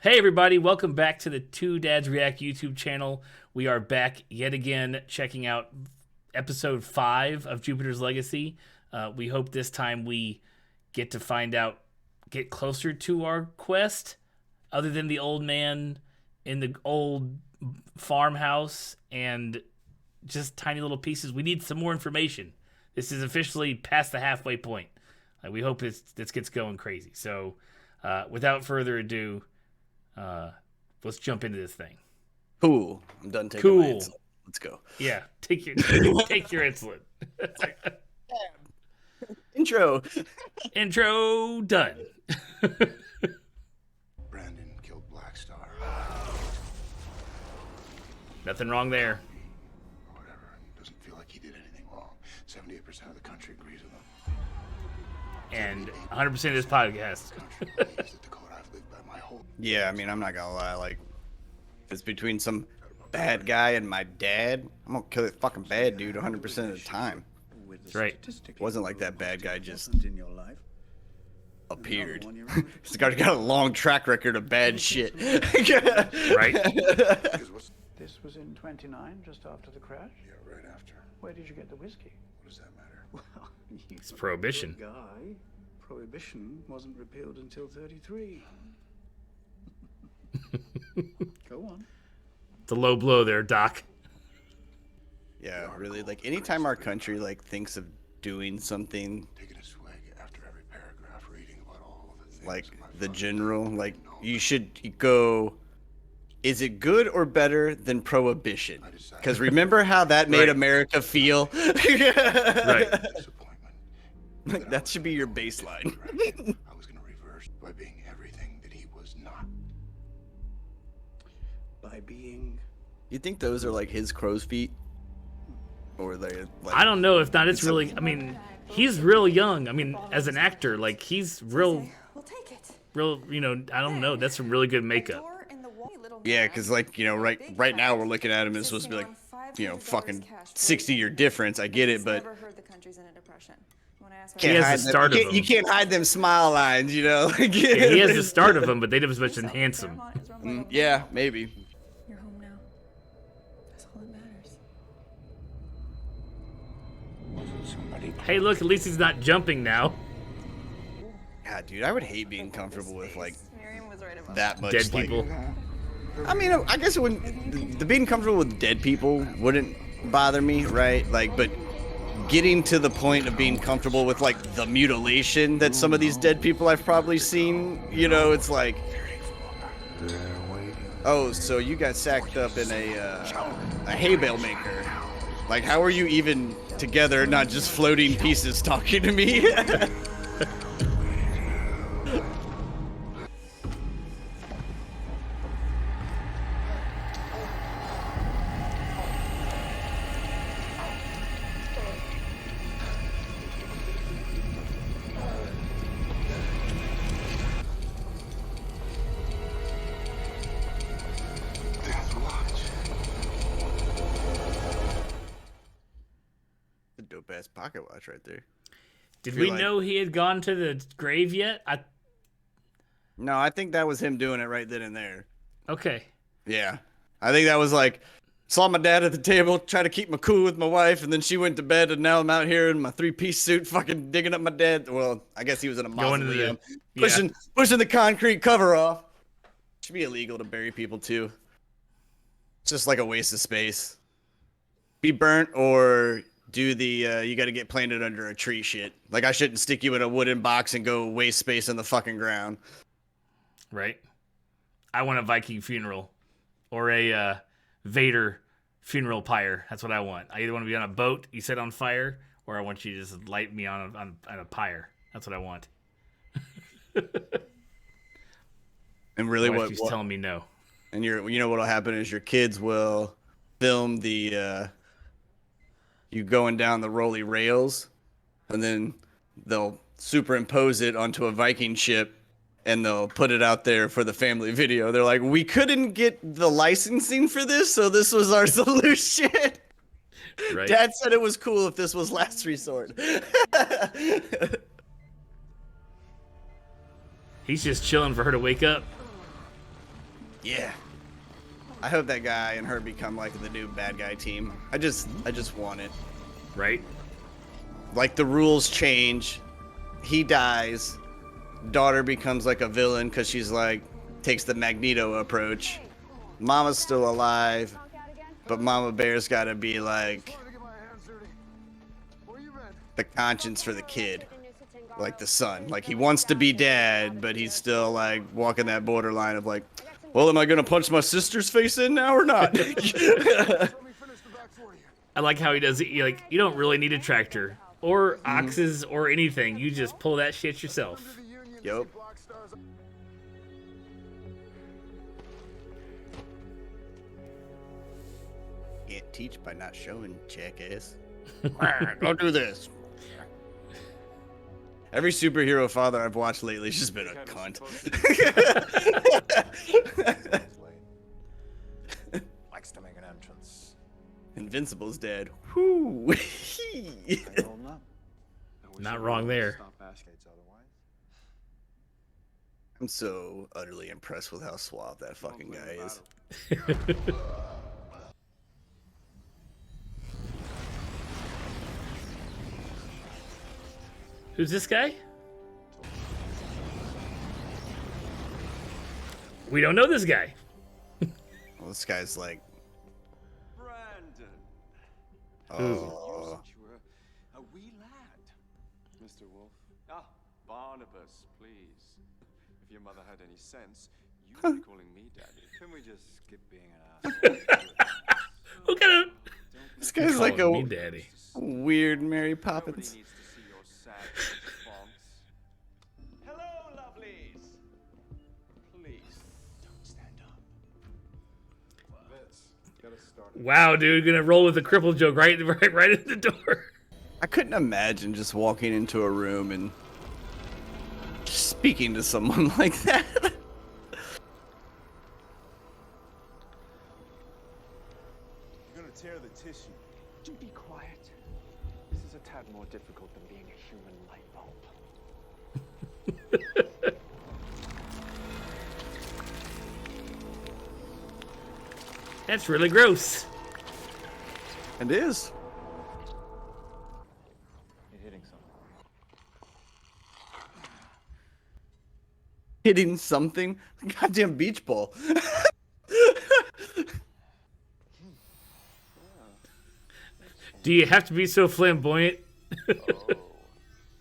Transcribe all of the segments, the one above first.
Hey everybody, welcome back to the Two Dads React YouTube channel. We are back yet again checking out episode 5 of Jupiter's Legacy. We hope this time we get closer to our quest, other than the old man in the old farmhouse and just tiny little pieces. We need some more information. This is officially past the halfway point. We hope this gets going crazy. So without further ado, let's jump into this thing. Cool. I'm done taking my insulin. Let's go. Yeah, take your insulin. Intro done. Brandon killed Black Star. Nothing wrong there. Or whatever. Doesn't feel like he did anything wrong. 78% of the country agrees with him. And 100% of this podcast. Yeah, I mean, I'm not gonna lie. Like, if it's between some bad guy and my dad, I'm gonna kill that fucking bad dude 100% of the time. That's right. It wasn't like that bad guy just appeared. This guy's got a long track record of bad shit. Right? This was in 29, just after the crash? Yeah, right after. Where did you get the whiskey? What does that matter? Well, It's prohibition. Guy, prohibition wasn't repealed until 33. Go on. It's a low blow there, Doc. Yeah, really. Like, anytime our country like thinks of doing something, Taking a swig after every paragraph, reading about all the things. like my the father general, did. like No, you should go. Is it good or better than prohibition? Because remember how that made Right. America feel? Right. disappointment. Like, that should be your baseline. I was gonna reverse by being everything that he was not. By being... You think those are like his crow's feet? Or they like, I don't know if not. It's really, I mean, he's real young. I mean, as an actor, like, he's real, We'll take it. you know, I don't know. That's some really good makake. yeah, because like, you know, right now we're looking at him, it's supposed to be like, you know, fucking 60-year difference. I get it, but He has the start of you him. can't hide them smile lines, you know. Like, Yeah, he has the start of him, but they didn't much enhance him. Yeah, maybe. You're home now. That's all that matters. Somebody. Hey, look, at least he's not jumping now. God, dude, I would hate being comfortable with like Miriam was right about that much Dead like, people. I mean, I guess it wouldn't. The being comfortable with dead people wouldn't bother me, right? Like, but getting to the point of being comfortable with like the mutilation that some of these dead people I've probably seen, you know, it's like, oh, so you got sacked up in a hay bale maker. Like, how are you even together, not just floating pieces talking to me? Death Watch. The dope ass pocket watch right there. Did Feel we like- know he had gone to the grave yet? No, I think that was him doing it right then and there. Okay. Yeah. I think that was like, saw my dad at the table, try to keep my cool with my wife, and then she went to bed, and now I'm out here in my 3-piece suit fucking digging up my dad. Well, I guess he was in a Going to the- mausoleum. yeah. Pushing the concrete cover off. Should be illegal to bury people too. It's just like a waste of space. Be burnt or do the you gotta get planted under a tree shit. Like, I shouldn't stick you in a wooden box and go waste space in the fucking ground. Right? I want a Viking funeral or a Vader funeral pyre. That's what I want. I either want to be on a boat, you set on fire, or I want you to just light me on a pyre. That's what I want. And really, My wife what keeps telling me no. and you know what'll happen is your kids will film the you going down the rolly rails, and then they'll superimpose it onto a Viking ship, and they'll put it out there for the family video. They're like, we couldn't get the licensing for this, so this was our solution. Right? Dad said it was cool if this was last resort. He's just chilling for her to wake up. Yeah. I hope that guy and her become like the new bad guy team. I just want it. Right? Like the rules change. He dies. Daughter becomes like a villain because she's like takes the Magneto approach. Mama's still alive, but Mama Bear's got to be like the conscience for the kid, like the son. Like he wants to be dad, but he's still like walking that borderline of like, well, am I gonna punch my sister's face in now or not? I like how he does it. Like, you don't really need a tractor or oxes or anything. You just pull that shit yourself. Yup. Can't teach by not showing, jackass. Don't do this. Every superhero father I've watched lately has just been a cunt. Likes to make an entrance. Invincible's dead. Whoo. Not wrong there. I'm so utterly impressed with how suave that fucking guy is. Who's this guy? We don't know this guy. Well, this guy's like, Brandon. oh, You were a wee lad. Mr. Wolf. Ah, Barnabas, please. If your mother had any sense, you would be calling me daddy. Can we just skip being an asshole? Who kind of? this guy's like me a daddy. weird Mary Nobody Poppins. needs to see your sad response. Hello, lovelies. Please, don't stand up. Vince, gotta start. Wow, dude, gonna roll with the cripple joke right in the door. I couldn't imagine just walking into a room and speaking to someone like that. You're gonna tear the tissue. Do be quiet. This is a tad more difficult than being a human light bulb. That's really gross. It is. You're hitting something. Hitting something? Goddamn beach ball. Do you have to be so flamboyant?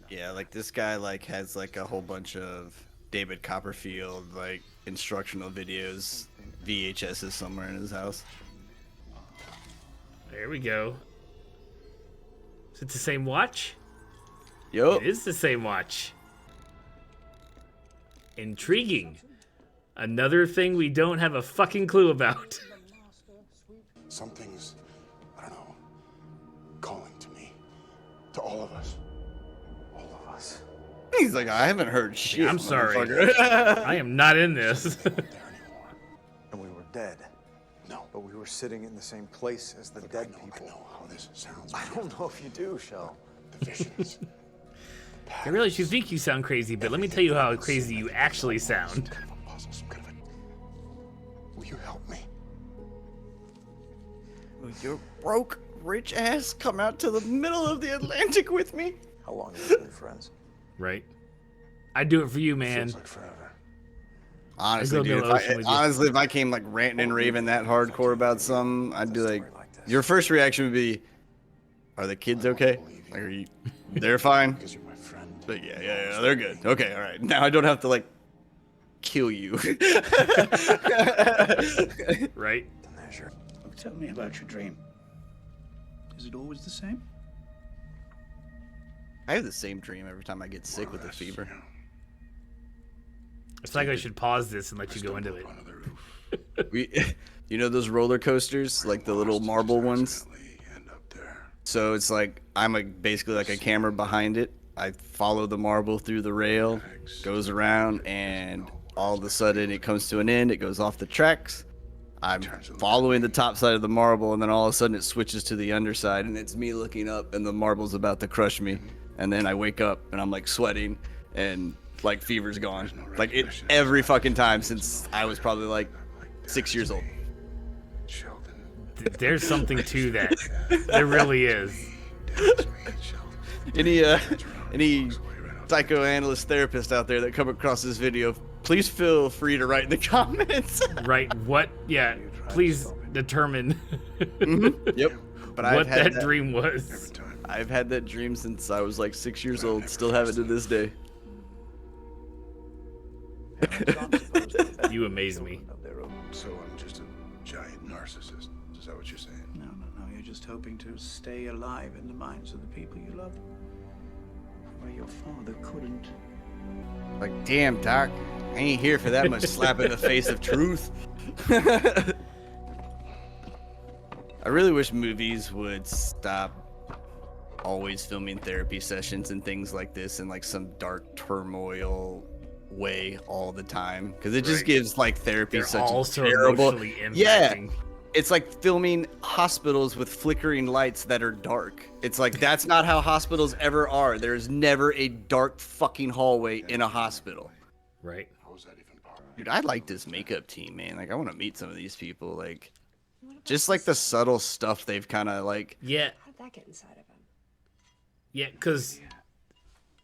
Yeah, like this guy like has like a whole bunch of David Copperfield like instructional videos, VHSs somewhere in his house. There we go. Is it the same watch? Yup. It is the same watch. Intriguing. Another thing we don't have a fucking clue about. Something's, I don't know, calling to me. To all of us. All of us. He's like, I haven't heard shit. I'm sorry. motherfucker." I am not in this. There anymore. And we were dead. No. But we were sitting in the same place as the Look, dead I people. know how this sounds. I don't know if you do, Shell. The visions. I realize you think you sound crazy, but let me tell you how crazy you actually sound. Some kind of a puzzle, some kind of a... Will you help me? Your broke, rich ass come out to the middle of the Atlantic with me? How long have we been friends? Right? I'd do it for you, man. Feels like forever. Honestly, I'd go dude, Middle Ocean with you. honestly, if I came like ranting and raving that hardcore about something, I'd be like, your first reaction would be, are the kids okay? Like, are you, they're fine? Because you're my friend. But yeah, they're good. Okay, all right. Now I don't have to like kill you. Right? The measure. Tell me about your dream. Is it always the same? I have the same dream every time I get sick with a fever. It's like I should pause this and let you go into it. Under the roof. You know those roller coasters, like the little marble ones? Definitely end up there. So it's like basically like a camera behind it. I follow the marble through the rail, goes around, and all of a sudden it comes to an end. It goes off the tracks. I'm following the top side of the marble, and then all of a sudden it switches to the underside, and it's me looking up, and the marble's about to crush me. And then I wake up, and I'm like sweating, and like fever's gone. Like it every fucking time since I was probably like 6 years old. Sheldon. There's something to that. There really is. Any psychoanalyst therapist out there that come across this video, please feel free to write in the comments. Right? What? Yeah. Please determine Yep. But what that dream was. I've had that dream since I was like 6 years old. Still have it to this day. You amaze me. So I'm just a giant narcissist. Is that what you're saying? No, no, no. You're just hoping to stay alive in the minds of the people you love. Where your father couldn't. Like, damn, Doc, I ain't here for that much slap in the face of truth. I really wish movies would stop always filming therapy sessions and things like this in like some dark turmoil way all the time, because it just gives like therapy They're such all a so terrible. emotionally Yeah, impacting. it's like filming hospitals with flickering lights that are dark. It's like that's not how hospitals ever are. There's never a dark fucking hallway in a hospital. Right. How was that even possible? Dude, I like this makeup team, man. Like, I want to meet some of these people. Like, just like the subtle stuff they've kind of like. Yeah. How did that get inside of him? Yeah, because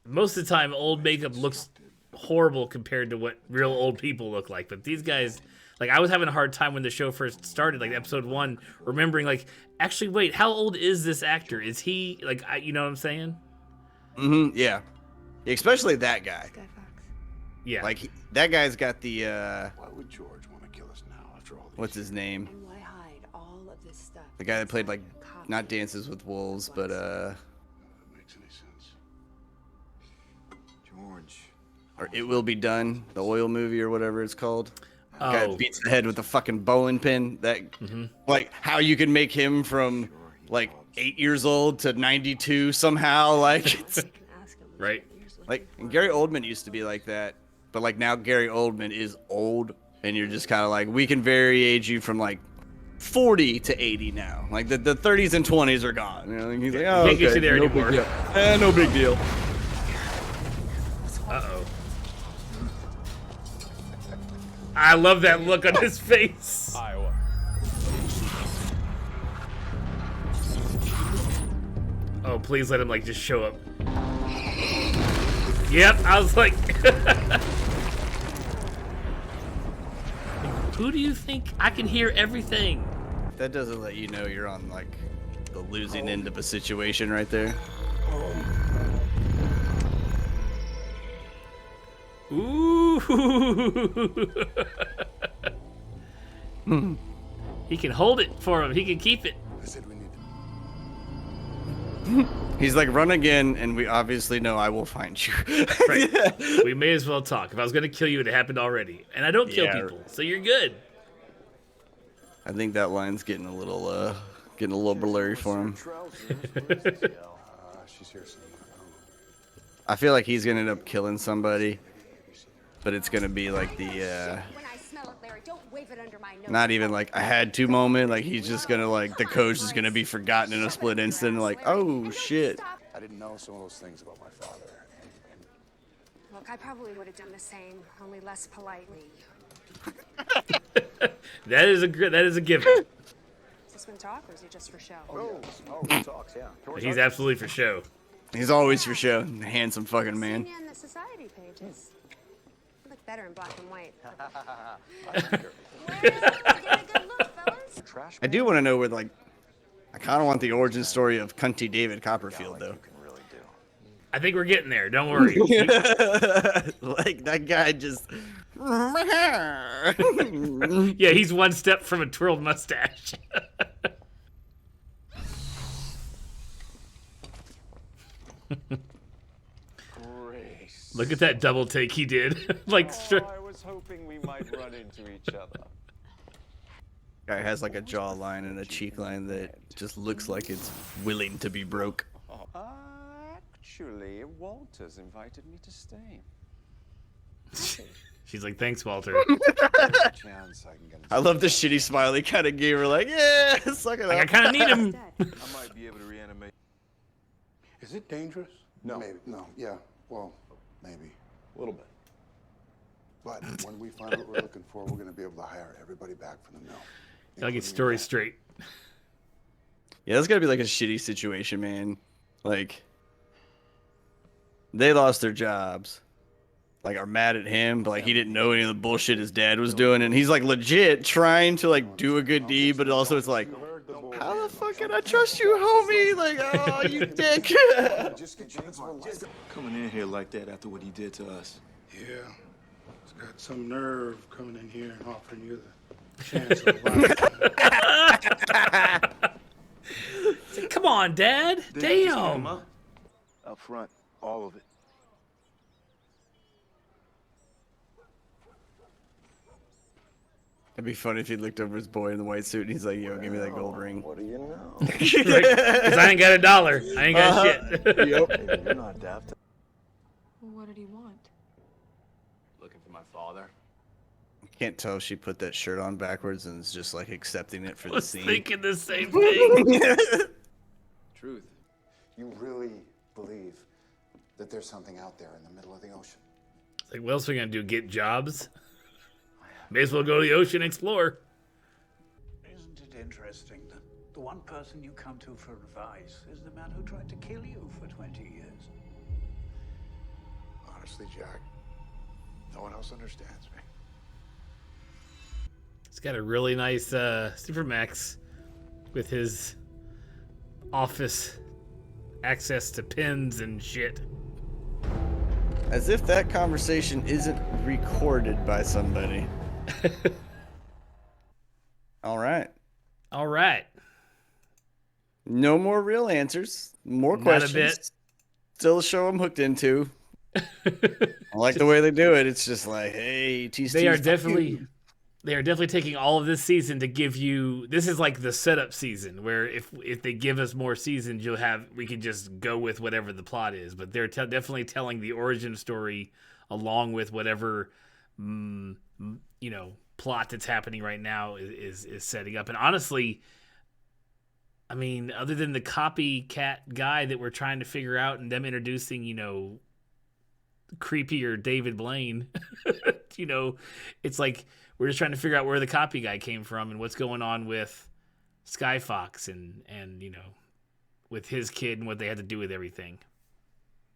most of the time, old makeup looks horrible compared to what real old people look like. But these guys, like, I was having a hard time when the show first started, like episode 1, remembering, actually, wait, how old is this actor? Is he, you know what I'm saying? Mm-hmm. Yeah. Especially that guy. Sky Fox. Yeah. Like, that guy's got the, Why would George want to kill us now after all these what's his name? And why hide all of this stuff? The guy that played, like, inside a copy not Dances with Wolves, but, That makes any sense. George. or It Will Be Done, the oil movie or whatever it's called. Guy Oh, beats the head with a fucking bowling pin. That, like, how you can make him from, like, 8 years old to 92 somehow. Like, it's, You can ask him. right. like, and Gary Oldman used to be like that. But, like, now Gary Oldman is old. And you're just kind of like, we can vary age you from, like, 40 to 80 now. Like, the 30s and 20s are gone. You know, and he's like, oh, Can't get okay, you there no anymore. big deal. No big deal. Uh-oh. I love that look on his face. Iowa. Oh, please let him, just show up. Yep, I was like... Who do you think? I can hear everything. That doesn't let you know you're on, like, the losing end of a situation right there. Ooh. He can hold it for him. He can keep it. I said we need to. He's like, run again, and we obviously know I will find you. Right. We may as well talk. If I was going to kill you, it happened already. And I don't kill Yeah. people, so you're good. I think that line's getting a little blurry for him. She's here somewhere. I feel like he's gonna end up killing somebody, but it's gonna be like the When I smell it, Larry, don't wave it under my nose. not even like I had to moment. Like he's just gonna like the coach is gonna be forgotten in a split instant. Like, oh shit. I didn't know some of those things about my father. Look, I probably would have done the same, only less politely. That is a given. Is this one talk, or is it just for show? Oh, he talks, yeah. He's absolutely for show. He's always for show. Handsome fucking man. Seeing you on the society pages. You look better in black and white. Well, get a good look, fellas. Trash I do want to know where like I kind of want the origin story of Cunty David Copperfield though. you can really do. I think we're getting there. Don't worry. Like that guy just. Yeah, he's one step from a twirled mustache. Grace. Look at that double take he did. I was hoping we might run into each other. Guy has like a jawline and a cheek line that just looks like it's willing to be broke. Actually, Walter's invited me to stay. She's like, thanks, Walter. Chance I can get I love the shitty smile he kind of gave her, like, yeah, suck it Like, I up. kind of need him. I might be able to reanimate. Is it dangerous? No. Maybe. No. Yeah. Well, maybe. A little bit. But when we find what we're looking for, we're going to be able to hire everybody back from the mill. Gotta get story straight. Yeah, that's gotta be like a shitty situation, man. Like, they lost their jobs, like are mad at him, but like he didn't know any of the bullshit his dad was doing, and he's like legit trying to like do a good deed, but also it's like, how the fuck can I trust you, homie? Like, oh, you dick. Coming in here like that after what he did to us. Yeah. He's got some nerve coming in here and offering you the chance of life. Come on, Dad. Damn. Up front, all of it. It'd be funny if he looked over his boy in the white suit and he's like, yo, give me that gold ring. What do you know? Because I ain't got $1. I ain't got shit. Hey, you're not daft. Well, what did he want? Looking for my father. Can't tell if she put that shirt on backwards and is just like accepting it for I the was scene. thinking the same thing. Truth. You really believe that there's something out there in the middle of the ocean? It's like, what else are we gonna do? Get jobs? May as well go to the ocean and explore. Isn't it interesting that the one person you come to for advice is the man who tried to kill you for 20 years? Honestly, Jack, no one else understands me. He's got a really nice Supermax with his office access to pins and shit. As if that conversation isn't recorded by somebody. All right. All right. No more real answers. More Not questions. a bit. Still a show I'm hooked into. I like the way they do it. It's just like, hey, They are definitely taking all of this season to give you. This is like the setup season, where if they give us more seasons, we can just go with whatever the plot is. But they're definitely telling the origin story along with whatever plot that's happening right now is setting up. And honestly, I mean, other than the copycat guy that we're trying to figure out, and them introducing, creepier David Blaine, it's like we're just trying to figure out where the copy guy came from and what's going on with Skyfox and with his kid and what they had to do with everything.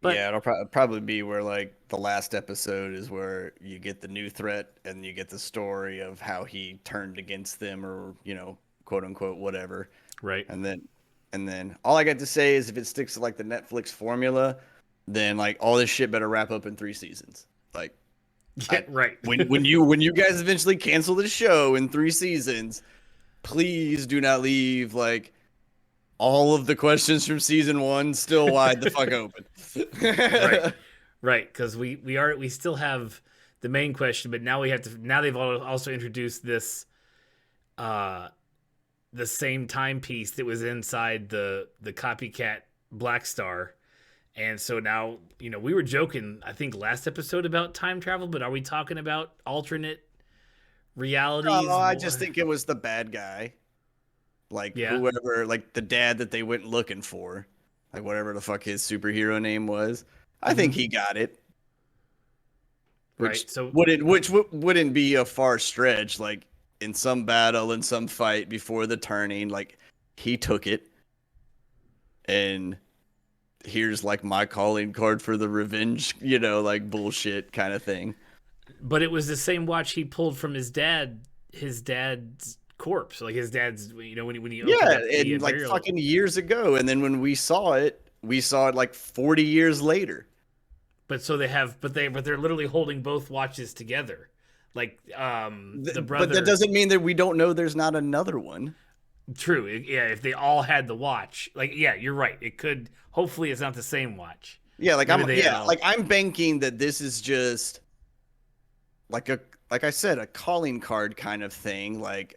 But yeah, it'll probably be where like the last episode is where you get the new threat and you get the story of how he turned against them, or quote unquote whatever. Right. And then all I got to say is if it sticks to like the Netflix formula, then like all this shit better wrap up in 3 seasons. Like, yeah, right. when you guys eventually cancel the show in 3 seasons, please do not leave like all of the questions from season 1 still wide the fuck open. Right, because we still have the main question, but now they've also introduced this the same timepiece that was inside the copycat Black Star. And so now, we were joking, I think last episode about time travel, but are we talking about alternate realities? No, I just think it was the bad guy. Like whoever, like the dad that they went looking for, like whatever the fuck his superhero name was. I think he got it. Which wouldn't be a far stretch. Like in some battle, in some fight before the turning, like he took it. And here's like my calling card for the revenge, like bullshit kind of thing. But it was the same watch he pulled from his dad's corpse, like his dad's, when he opened up the like burial. fucking years ago, and then when we saw it like 40 years later. But so they're literally holding both watches together, like the brother. But that doesn't mean that we don't know there's not another one. True, yeah. If they all had the watch, like, yeah, you're right. It could. Hopefully, it's not the same watch. Yeah, like I'm banking that this is just like I said, a calling card kind of thing. Like,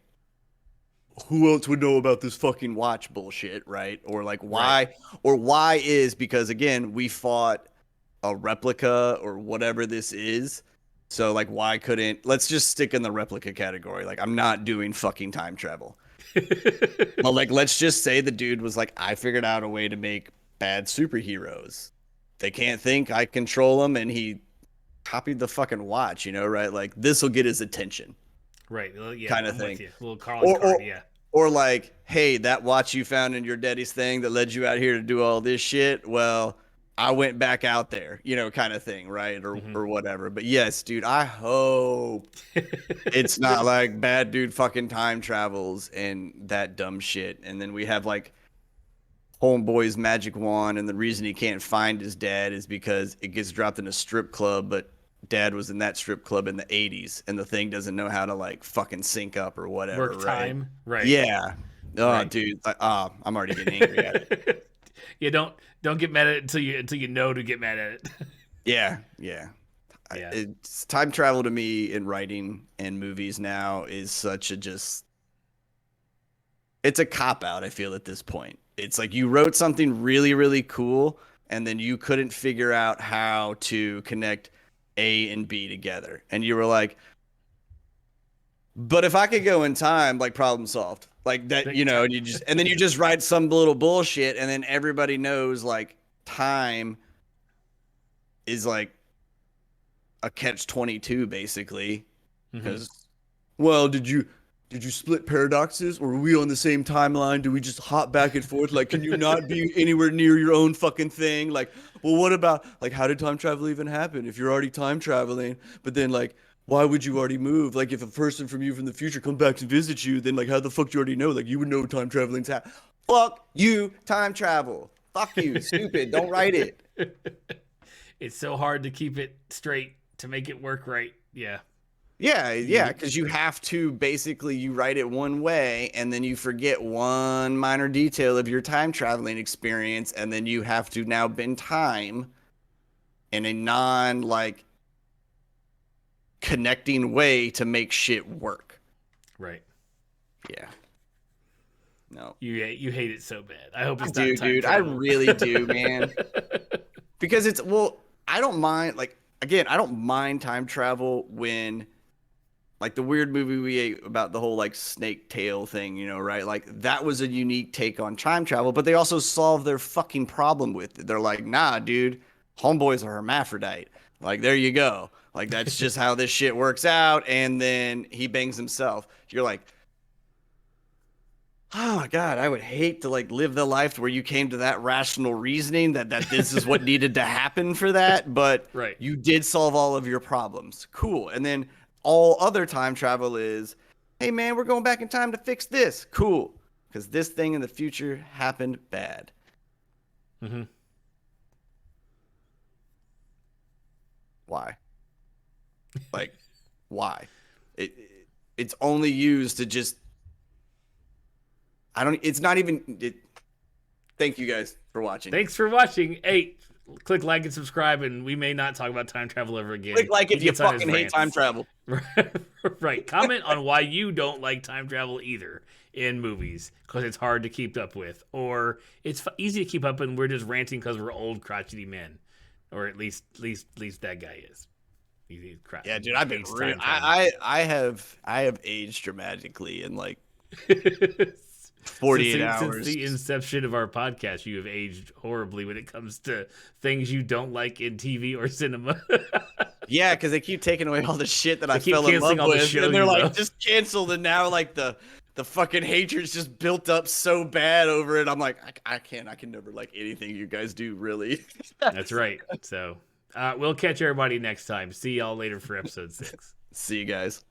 who else would know about this fucking watch bullshit, right? Or like why? Right. Or why is because again we fought a replica or whatever this is. So like, why couldn't? Let's just stick in the replica category. Like, I'm not doing fucking time travel. Well, like, let's just say the dude was like, I figured out a way to make bad superheroes. They can't think, I control them, and he copied the fucking watch, you know, right? Like this will get his attention, Right. Well, yeah, kind of I'm thing. with you. Little Carlin card, yeah. Or like, hey, that watch you found in your daddy's thing that led you out here to do all this shit. Well, I went back out there, you know, kind of thing, right? Or whatever. But yes, dude, I hope it's not like bad dude fucking time travels and that dumb shit. And then we have like homeboy's magic wand, and the reason he can't find his dad is because it gets dropped in a strip club, but dad was in that strip club in the 80s, and the thing doesn't know how to like fucking sync up or whatever. Work time, right? Yeah. Oh, Right. dude, I'm already getting angry at it. Yeah, don't get mad at it until you know to get mad at it. Yeah. Yeah. It's time travel to me in writing and movies now is such a it's a cop out, I feel, at this point. It's like you wrote something really, really cool, and then you couldn't figure out how to connect A and B together. And you were like, but if I could go in time, like problem solved. Like that, you know, and then you just write some little bullshit, and then everybody knows like time is like a catch-22 basically. Because well, did you split paradoxes, or were we on the same timeline? Do we just hop back and forth? Like, can you not be anywhere near your own fucking thing? Like, well, what about, like, how did time travel even happen? If you're already time traveling, but then, like, why would you already move? Like, if a person from the future comes back to visit you, then, like, how the fuck do you already know? Like, you would know time traveling's happening. Fuck you, time travel. Fuck you, stupid. Don't write it. It's so hard to keep it straight to make it work right. Yeah. Yeah, because you have to basically, you write it one way, and then you forget one minor detail of your time traveling experience, and then you have to now bend time in a non like connecting way to make shit work. Right. Yeah. No. You hate it so bad. I hope it's I do, not time dude. travel. I really do, man. Because it's, well, I don't mind, like, again, I don't mind time travel when, like, the weird movie we ate about the whole, like, snake tail thing, you know, right? Like, that was a unique take on time travel, but they also solved their fucking problem with it. They're like, nah, dude, homeboys are hermaphrodite. Like, there you go. Like, that's just how this shit works out. And then he bangs himself. You're like, oh my God, I would hate to like live the life where you came to that rational reasoning that this is what needed to happen for that. But right. You did solve all of your problems. Cool. And then all other time travel is, hey man, we're going back in time to fix this. Cool. Because this thing in the future happened bad. Mm-hmm. Why? Like, why? It's only used to just, it's not even, thank you guys for watching. Thanks for watching. Hey, click like and subscribe, and we may not talk about time travel ever again. Click like if He you gets on his fucking hate rants. time travel. Right. Comment on why you don't like time travel either in movies, because it's hard to keep up with, or it's easy to keep up and we're just ranting because we're old crotchety men, or at least that guy is. He's Yeah, dude, I've been time travel. I have aged dramatically in like 48 hours. Since the inception of our podcast, you have aged horribly when it comes to things you don't like in TV or cinema. Yeah, because they keep taking away all the shit that I keep fell in canceling love all the with, show and they're you like, love. just canceled, and now like the fucking hatred's just built up so bad over it. I'm like, I can never like anything you guys do, really. That's right. So we'll catch everybody next time. See y'all later for episode 6. See you guys.